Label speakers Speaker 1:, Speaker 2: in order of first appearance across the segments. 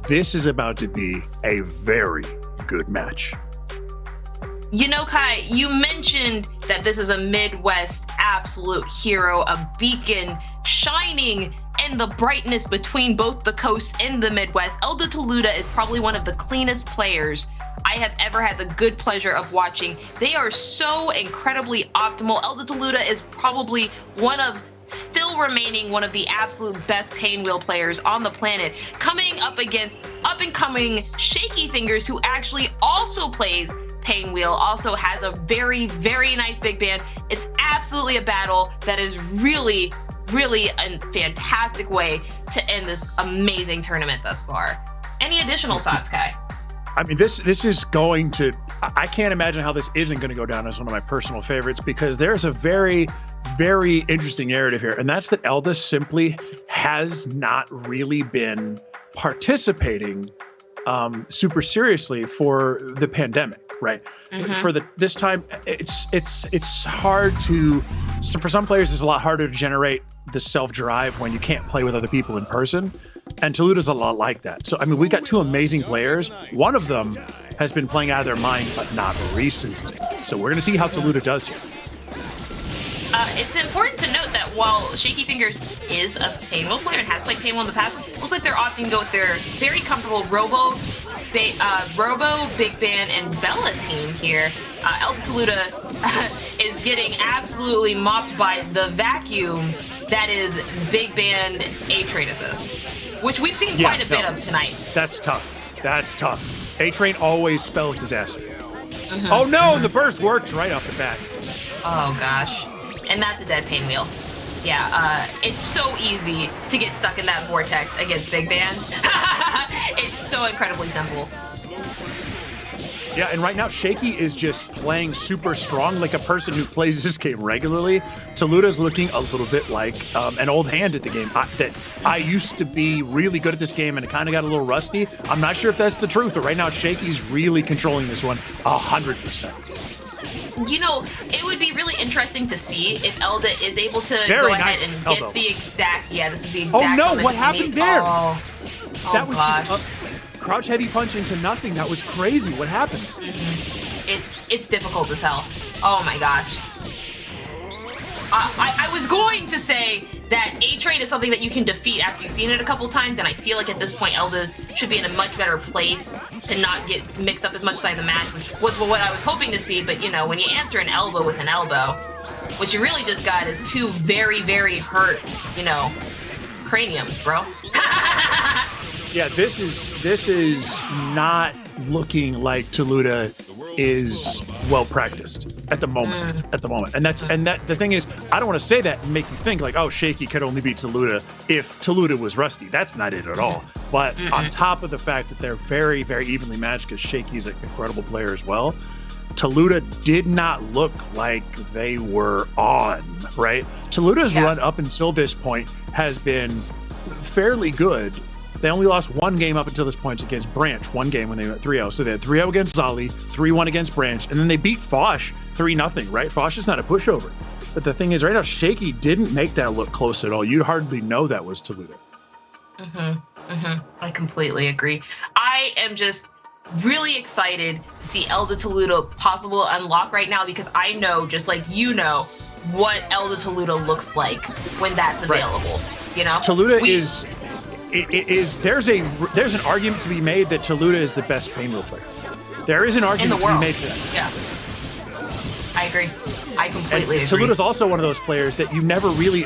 Speaker 1: this is about to be a very good match.
Speaker 2: You know, Kai, you mentioned that this is a Midwest absolute hero, a beacon shining in the brightness between both the coast and the Midwest. Elda Taluda is probably one of the cleanest players I have ever had the good pleasure of watching. They are so incredibly optimal. Elda Taluda is probably still remaining one of the absolute best Painwheel players on the planet, coming up against up-and-coming ShakyFingers, who actually also plays Painwheel, also has a very, very nice big band. It's absolutely a battle that is really, really a fantastic way to end this amazing tournament thus far. Any additional thoughts, Kai?
Speaker 1: I mean, this is going to, I can't imagine how this isn't going to go down as one of my personal favorites, because there's a very, very interesting narrative here. And that's that Elda simply has not really been participating super seriously for the pandemic, right? For this time, it's hard to, for some players, it's a lot harder to generate the self-drive when you can't play with other people in person. And Taluda's a lot like that. So, I mean, we got two amazing players. One of them has been playing out of their mind, but not recently. So we're going to see how Taluda does here.
Speaker 2: It's important to note that while ShakyFingers is a Painwheel player and has played Painwheel in the past, it looks like they're opting to go with their very comfortable Robo, Big Band, and Bella team here. Elda Taluda is getting absolutely mopped by the vacuum that is Big Band A-Train assist, which we've seen quite a bit of tonight.
Speaker 1: That's tough. That's tough. A-Train always spells disaster. Oh no, the burst worked right off the bat.
Speaker 2: Oh gosh. And that's a dead Painwheel. Yeah, it's so easy to get stuck in that vortex against Big Band. It's so incredibly simple.
Speaker 1: Yeah, and right now, Shaky is just playing super strong, like a person who plays this game regularly. Taluda's looking a little bit like an old hand at the game. I used to be really good at this game, and it kind of got a little rusty. I'm not sure if that's the truth, but right now, Shaky's really controlling this one 100%.
Speaker 2: You know, it would be really interesting to see if Elda is able to go ahead and get the exact, this is the exact.
Speaker 1: Oh no, what happened there?
Speaker 2: Oh
Speaker 1: that was just a crouch heavy punch into nothing. That was crazy. What happened?
Speaker 2: It's difficult to tell. Oh my gosh. I was going to say that A-Train is something that you can defeat after you've seen it a couple times, and I feel like at this point Elda should be in a much better place to not get mixed up as much inside the match, which was what I was hoping to see. But you know, when you answer an elbow with an elbow, what you really just got is two very, very hurt, craniums, bro.
Speaker 1: Yeah, this is not looking like Taluda is well practiced at the moment. And the thing is, I don't want to say that and make you think like, oh, Shaky could only beat Taluda if Taluda was rusty. That's not it at all. But on top of the fact that they're very, very evenly matched, because Shaky's an incredible player as well, Taluda did not look like they were on, right? Taluda's run up until this point has been fairly good. They only lost one game up until this point against Branch, one game when they went 3-0. So they had 3-0 against Zali, 3-1 against Branch, and then they beat Foch 3-0, right? Foch is not a pushover. But the thing is, right now, Shaky didn't make that look close at all. You'd hardly know that was Taluda.
Speaker 2: I completely agree. I am just really excited to see Elda Taluda possible unlock right now, because I know, just like you know, what Elda Taluda looks like when that's available. You know,
Speaker 1: Taluda is there's an argument to be made that Taluda is the best Painwheel player. There is an argument to be made for that.
Speaker 2: Yeah, I agree. I completely agree.
Speaker 1: Taluda's also one of those players that you never really,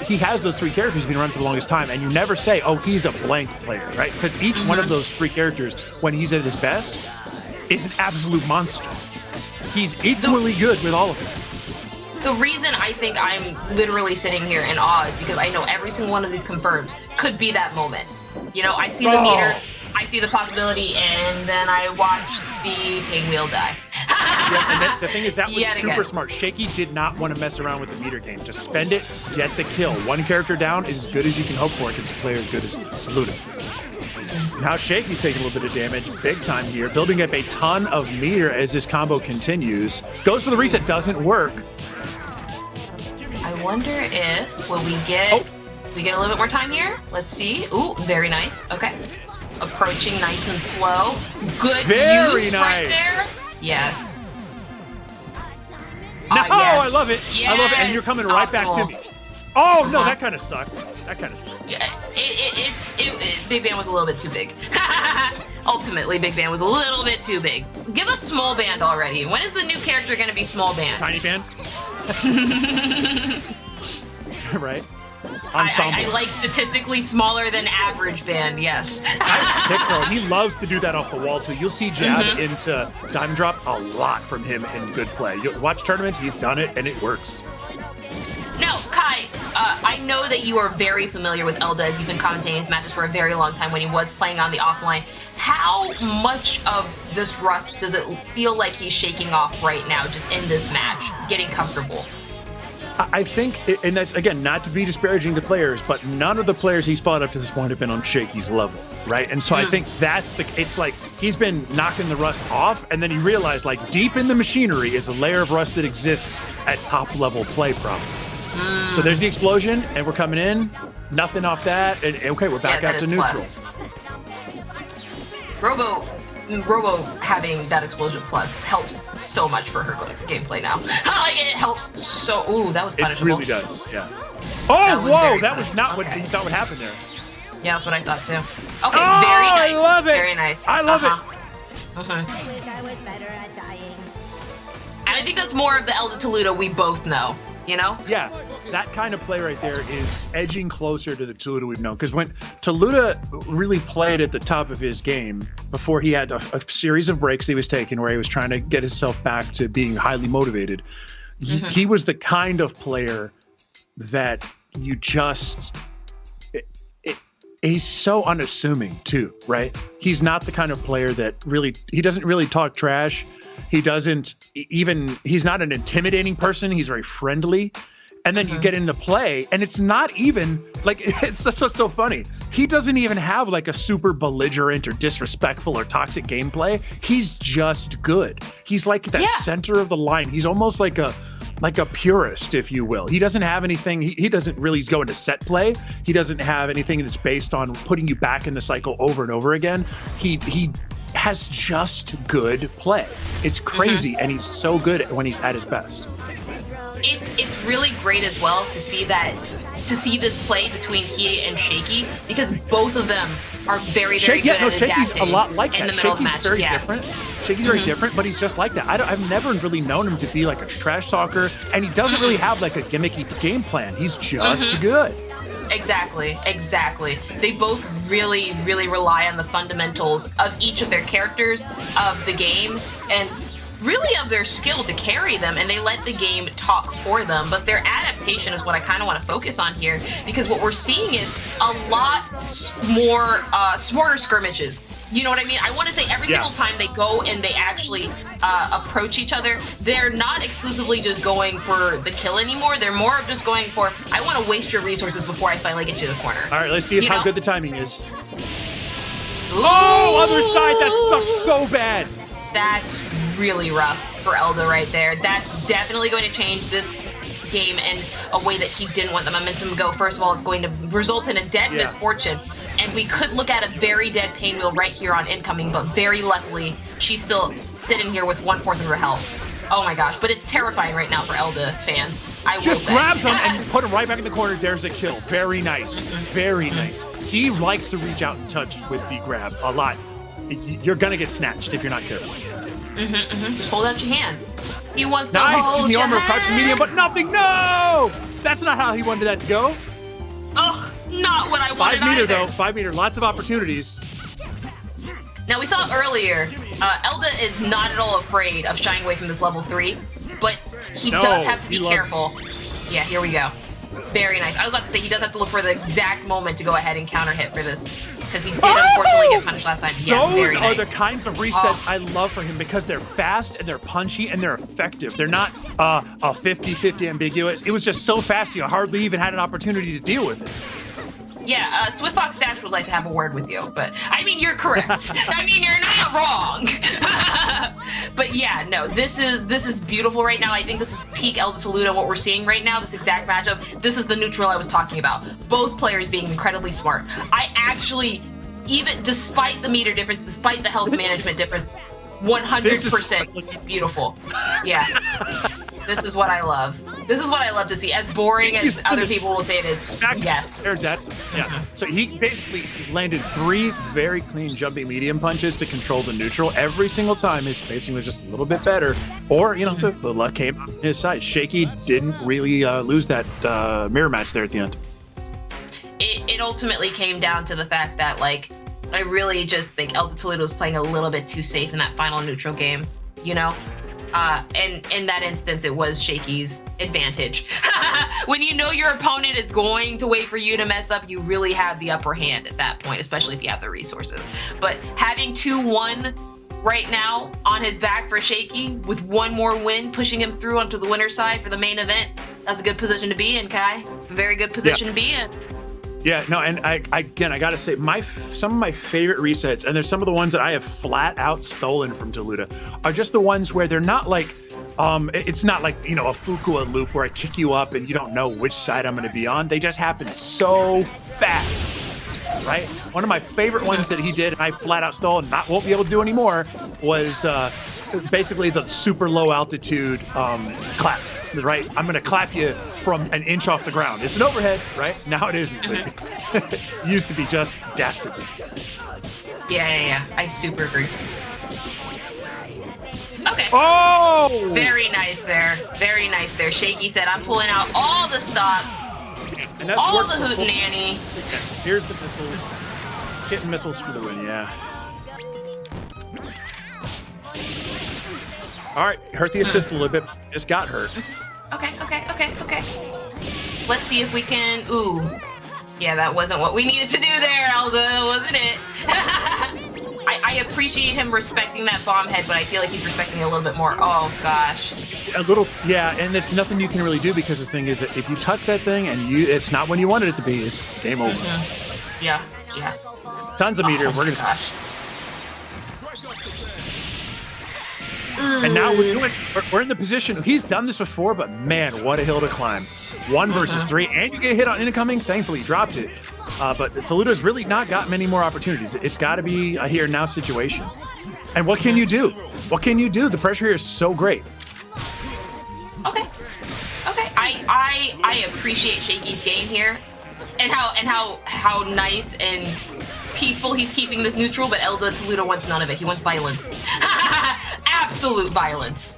Speaker 1: he has those three characters he's been running for the longest time, and you never say, oh, he's a blank player, right? Because each one of those three characters, when he's at his best, is an absolute monster. He's equally good with all of them.
Speaker 2: The reason I think I'm literally sitting here in awe is because I know every single one of these confirms could be that moment. You know, I see the meter, I see the possibility, and then I watch the Painwheel die.
Speaker 1: And the thing is, that was super smart. Shaky did not want to mess around with the meter game. Just spend it, get the kill. One character down is as good as you can hope for against a player as good as Taluda. Now Shaky's taking a little bit of damage, big time here, building up a ton of meter as this combo continues. Goes for the reset, doesn't work.
Speaker 2: I wonder if, will we get a little bit more time here? Let's see. Ooh, very nice. Okay. approaching nice and slow. Good
Speaker 1: Very
Speaker 2: use
Speaker 1: nice.
Speaker 2: right there. Yes.
Speaker 1: No,
Speaker 2: Yes.
Speaker 1: I love it.
Speaker 2: Yes.
Speaker 1: I love it, and you're coming right back to me. Oh no, that kind of sucked. That kind of sucked.
Speaker 2: Yeah, Big Band was a little bit too big. Ultimately, Big Band was a little bit too big. Give us Small Band already. When is the new character going to be Small Band?
Speaker 1: Tiny Band. Right.
Speaker 2: I like statistically smaller than average band, yes.
Speaker 1: Piccolo, he loves to do that off the wall too. You'll see jab into Diamond Drop a lot from him in good play. You'll watch tournaments, he's done it, and it works.
Speaker 2: Now, Kai, I know that you are very familiar with Elda as you've been commentating his matches for a very long time when he was playing on the offline. How much of this rust does it feel like he's shaking off right now, just in this match, getting comfortable?
Speaker 1: I think, and that's, again, not to be disparaging to players, but none of the players he's fought up to this point have been on Shaky's level, right? And so I think it's like he's been knocking the rust off, and then he realized, like, deep in the machinery is a layer of rust that exists at top-level play, probably. So there's the explosion, and we're coming in. Nothing off that, and okay, we're back out to neutral.
Speaker 2: Plus. Robo having that explosion plus helps so much for her gameplay now. Like, it helps so. Ooh, that was punishable.
Speaker 1: It really does, yeah. Oh, whoa! That was not what he thought would happen there.
Speaker 2: Yeah, that's what I thought too. Okay,
Speaker 1: oh,
Speaker 2: very nice.
Speaker 1: I love it.
Speaker 2: Very nice.
Speaker 1: I love it.
Speaker 2: I was better at dying. And I think that's more of the Elda Taluda we both know. You know?
Speaker 1: Yeah, that kind of play right there is edging closer to the Taluda we've known. Because when Taluda really played at the top of his game, before he had a series of breaks he was taking where he was trying to get himself back to being highly motivated, he was the kind of player that you just... He's so unassuming too, right? He's not the kind of player that really... He doesn't really talk trash. He doesn't even, he's not an intimidating person. He's very friendly. And then you get into play and it's not even like, it's so funny. He doesn't even have like a super belligerent or disrespectful or toxic gameplay. He's just good. He's like that center of the line. He's almost like a purist, if you will. He doesn't have anything. He doesn't really go into set play. He doesn't have anything that's based on putting you back in the cycle over and over again. He has just good play. It's crazy, and he's so good when he's at his best.
Speaker 2: It's really great as well to see this play between he and Shaky, because both of them are very good at
Speaker 1: Shaky's
Speaker 2: adapting
Speaker 1: a lot like
Speaker 2: in
Speaker 1: that.
Speaker 2: the middle of the
Speaker 1: Shaky's
Speaker 2: match.
Speaker 1: very different. Shaky's very different, but he's just like that. I've never really known him to be like a trash talker, and he doesn't really have like a gimmicky game plan. He's just good.
Speaker 2: Exactly. They both really, really rely on the fundamentals of each of their characters, of the game, and really of their skill to carry them, and they let the game talk for them. But their adaptation is what I kind of want to focus on here, because what we're seeing is a lot more smarter skirmishes. You know what I mean? I want to say every single time they go and they actually approach each other, they're not exclusively just going for the kill anymore. They're more of just going for, I want to waste your resources before I finally get you to the corner.
Speaker 1: All right, let's see how good the timing is. Ooh. Oh, other side, that sucks so bad.
Speaker 2: That's really rough for Elda right there. That's definitely going to change this game in a way that he didn't want the momentum to go. First of all, it's going to result in a dead misfortune. And we could look at a very dead pain wheel right here on incoming, but very luckily, she's still sitting here with 1/4 of her health. Oh my gosh, but it's terrifying right now for Elda fans, I will say.
Speaker 1: Just grabs him and put him right back in the corner. There's a kill. Very nice. Very nice. He likes to reach out and touch with the grab a lot. You're going to get snatched if you're not careful.
Speaker 2: Just hold out your hand. He wants to
Speaker 1: nice.
Speaker 2: hold
Speaker 1: In the
Speaker 2: your
Speaker 1: armor of crouching
Speaker 2: hand.
Speaker 1: medium, but nothing. No! That's not how he wanted that to go.
Speaker 2: Ugh, not what I
Speaker 1: 5
Speaker 2: wanted
Speaker 1: meter
Speaker 2: either.
Speaker 1: though. 5 meter. Lots of opportunities.
Speaker 2: Now we saw earlier, Elda is not at all afraid of shying away from this level 3, but he does have to be careful. Yeah, here we go. Very nice. I was about to say he does have to look for the exact moment to go ahead and counter hit for this, because he did unfortunately get punished last time. Yeah,
Speaker 1: those
Speaker 2: very
Speaker 1: are
Speaker 2: nice.
Speaker 1: the kinds of resets I love for him, because they're fast and they're punchy and they're effective. They're not a 50-50 ambiguous. It was just so fast you hardly even had an opportunity to deal with it.
Speaker 2: Yeah, SwiftFox Dash would like to have a word with you, but I mean, you're correct. I mean, you're not wrong. But yeah, no, this is beautiful right now. I think this is peak Elda Taluda, what we're seeing right now, this exact matchup. This is the neutral I was talking about. Both players being incredibly smart. I actually even despite the meter difference, despite the health management difference, 100% beautiful. Yeah. This is what I love. This is what I love to see. As boring as other people will say it is. Yes.
Speaker 1: Yeah. So he basically landed 3 very clean jumping medium punches to control the neutral. Every single time his spacing was just a little bit better. Or, the luck came on his side. Shaky didn't really lose that mirror match there at the end.
Speaker 2: It ultimately came down to the fact that, like, I really just think Elda Taluda was playing a little bit too safe in that final neutral game, And in that instance, it was Shaky's advantage. When you know your opponent is going to wait for you to mess up, you really have the upper hand at that point, especially if you have the resources. But having 2-1 right now on his back for Shaky, with 1 more win pushing him through onto the winner's side for the main event, that's a good position to be in, Kai. It's a very good position to be in.
Speaker 1: Yeah, no, and I gotta say, some of my favorite resets, and there's some of the ones that I have flat out stolen from Taluda, are just the ones where they're not like, it's not like, a Fukua loop where I kick you up and you don't know which side I'm gonna be on. They just happen so fast, right? One of my favorite ones that he did, and I flat out stole and won't be able to do anymore, was basically the super low altitude clap. Right, I'm gonna clap you from an inch off the ground. It's an overhead, right? Now it isn't. It used to be just dastardly.
Speaker 2: Yeah. I super agree. Okay.
Speaker 1: Oh!
Speaker 2: Very nice there. Very nice there. Shaky said, I'm pulling out all the stops,
Speaker 1: and that's
Speaker 2: all the hootenanny.
Speaker 1: Here's the missiles. Kitten missiles for the win, yeah. All right, hurt the assist a little bit. Just got hurt.
Speaker 2: Okay. Let's see if we can. Ooh. Yeah, that wasn't what we needed to do there, Elda, wasn't it? I appreciate him respecting that bomb head, but I feel like he's respecting it a little bit more. Oh, gosh.
Speaker 1: A little, yeah, and there's nothing you can really do because the thing is that if you touch that thing and it's not when you wanted it to be, it's game over.
Speaker 2: Yeah.
Speaker 1: Tons of meter. We're going to And now we're in the position. He's done this before, but man, what a hill to climb. 1 versus 3, and you get hit on incoming. Thankfully, he dropped it. But Taluda's really not got many more opportunities. It's got to be a here and now situation. And what can you do? What can you do? The pressure here is so great.
Speaker 2: Okay. I appreciate Shaky's game here, and how nice and peaceful he's keeping this neutral. But Elda Taluda wants none of it. He wants violence. Absolute violence.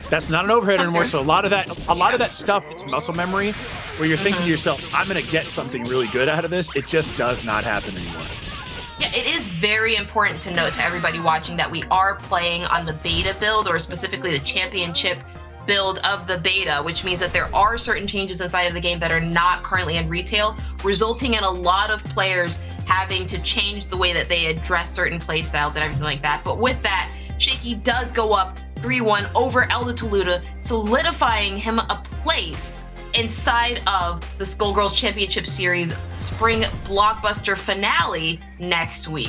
Speaker 1: That's not an overhead anymore. So a lot of that stuff, it's muscle memory, where you're thinking to yourself, I'm gonna get something really good out of this. It just does not happen anymore.
Speaker 2: Yeah, it is very important to note to everybody watching that we are playing on the beta build, or specifically the championship build of the beta, which means that there are certain changes inside of the game that are not currently in retail, resulting in a lot of players having to change the way that they address certain play styles and everything like that. But with that, Shaky does go up 3-1 over Elda Taluda, solidifying him a place inside of the Skullgirls Championship Series Spring Blockbuster finale next week.